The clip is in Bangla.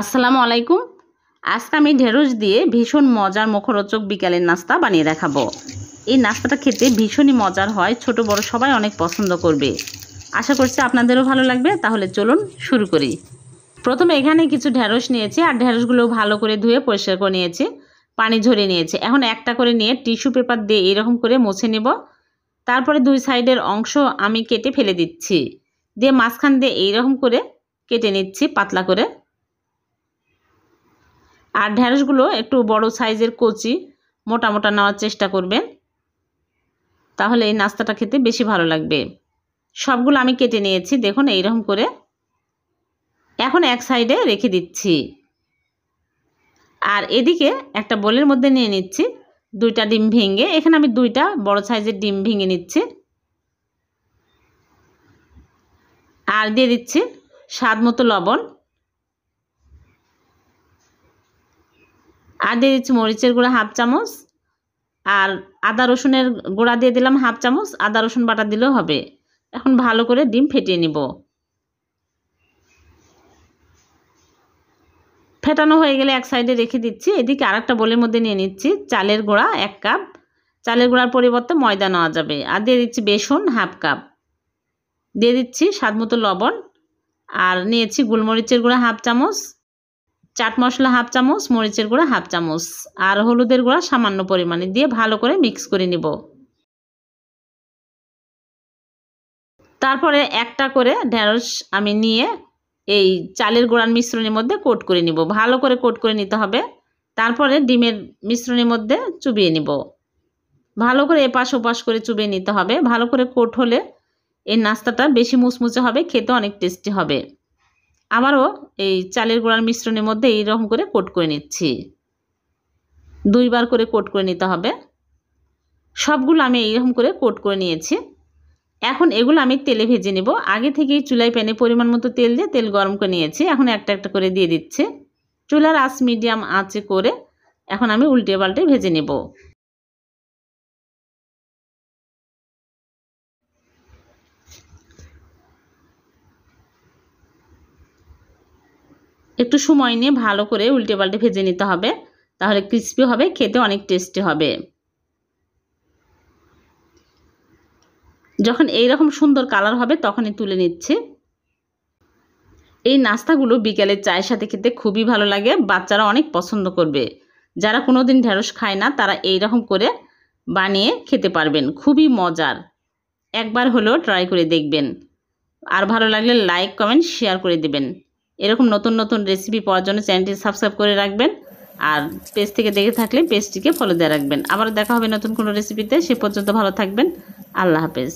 আসসালামু আলাইকুম। আজকে আমি ঢেঁড়স দিয়ে ভীষণ মজার মুখরোচক বিকালের নাস্তা বানিয়ে দেখাবো। এই নাস্তাটা খেতে ভীষণই মজার হয়, ছোট বড় সবাই অনেক পছন্দ করবে। আশা করছি আপনাদেরও ভালো লাগবে। তাহলে চলুন শুরু করি। প্রথমে এখানে কিছু ঢেঁড়স নিয়েছি, আর ঢেঁড়সগুলো ভালো করে ধুয়ে পরিষ্কার করে নিয়েছি, পানি ঝরিয়ে নিয়েছি। এখন একটা করে নিয়ে টিস্যু পেপার দিয়ে এরকম করে মুছে নেব। তারপরে দুই সাইডের অংশ আমি কেটে ফেলে দিচ্ছি, দিয়ে মাঝখান দিয়ে এইরকম করে কেটে নিচ্ছি পাতলা করে। আর ঢেঁড়সগুলো একটু বড় সাইজের কচি মোটা মোটা নেওয়ার চেষ্টা করবেন, তাহলে এই নাস্তাটা খেতে বেশি ভালো লাগবে। সবগুলো আমি কেটে নিয়েছি, দেখুন এইরকম করে। এখন এক সাইডে রেখে দিচ্ছি, আর এদিকে একটা বোলের মধ্যে নিয়ে নিচ্ছি দুইটা ডিম ভেঙে। এখানে আমি দুইটা বড় সাইজের ডিম ভেঙে নিচ্ছি, আর দিয়ে দিচ্ছি স্বাদ মতো লবণ, আর দিয়ে দিচ্ছি মরিচের গুঁড়া হাফ চামচ, আর আদা রসুনের গুঁড়া দিয়ে দিলাম হাফ চামচ, আদা রসুন বাটা দিলেও হবে। এখন ভালো করে ডিম ফেটিয়ে নিব। ফেটানো হয়ে গেলে এক সাইডে রেখে দিচ্ছি। এদিকে আরেকটা বোলের মধ্যে নিয়ে নিচ্ছি চালের গুঁড়া 1 কাপ, চালের গুঁড়ার পরিবর্তে ময়দা নেওয়া যাবে। আর দিয়ে দিচ্ছি বেসন হাফ কাপ, দিয়ে দিচ্ছি স্বাদ মতো লবণ, আর নিয়েছি গোলমরিচের গুঁড়া হাফ চামচ, চাট মশলা হাফ চামচ, মরিচের গুঁড়া হাফ চামচ, আর হলুদের গুঁড়া সামান্য পরিমাণে দিয়ে ভালো করে মিক্স করে নিব। তারপরে একটা করে ঢেঁড়স আমি নিয়ে এই চালের গুঁড়ার মিশ্রণের মধ্যে কোট করে নিব, ভালো করে কোট করে নিতে হবে। তারপরে ডিমের মিশ্রণের মধ্যে চুবিয়ে নিব, ভালো করে এপাশ ওপাশ করে চুবিয়ে নিতে হবে। ভালো করে কোট হলে এই নাস্তাটা বেশি মুচমুচে হবে, খেতে অনেক টেস্টি হবে। আবারও এই চালের গুঁড়ার মিশ্রণের মধ্যে এইরকম করে কোট করে নিচ্ছি, 2 বার করে কোট করে নিতে হবে। সবগুলো আমি এইরকম করে কোট করে নিয়েছি। এখন এগুলো আমি তেলে ভেজে নেব। আগে থেকেই চুলায় প্যানে পরিমাণ মতো তেল দিয়ে তেল গরম করে নিয়েছি। এখন একটা একটা করে দিয়ে দিচ্ছি। চুলার আঁচ মিডিয়াম আঁচে করে এখন আমি উল্টে পাল্টে ভেজে নেব। একটু সময় নিয়ে ভালো করে উল্টে পাল্টে ভেজে নিতে হবে, তাহলে ক্রিস্পি হবে, খেতে অনেক টেস্টি হবে। যখন এইরকম সুন্দর কালার হবে তখনই তুলে নিচ্ছি। এই নাস্তাগুলো বিকেলের চায়ের সাথে খেতে খুবই ভালো লাগে, বাচ্চারা অনেক পছন্দ করবে। যারা কোনোদিন ঢেঁড়স খায় না তারা এইরকম করে বানিয়ে খেতে পারবেন, খুবই মজার। একবার হলেও ট্রাই করে দেখবেন, আর ভালো লাগলে লাইক কমেন্ট শেয়ার করে দেবেন। এরকম নতুন নতুন রেসিপি পাওয়ার জন্য চ্যানেলটি সাবস্ক্রাইব করে রাখবেন, আর পেজ থেকে দেখে থাকলে পেজটিকে ফলো দিয়ে রাখবেন। আবার দেখা হবে নতুন কোনো রেসিপিতে। সে পর্যন্ত ভালো থাকবেন। আল্লাহ হাফেজ।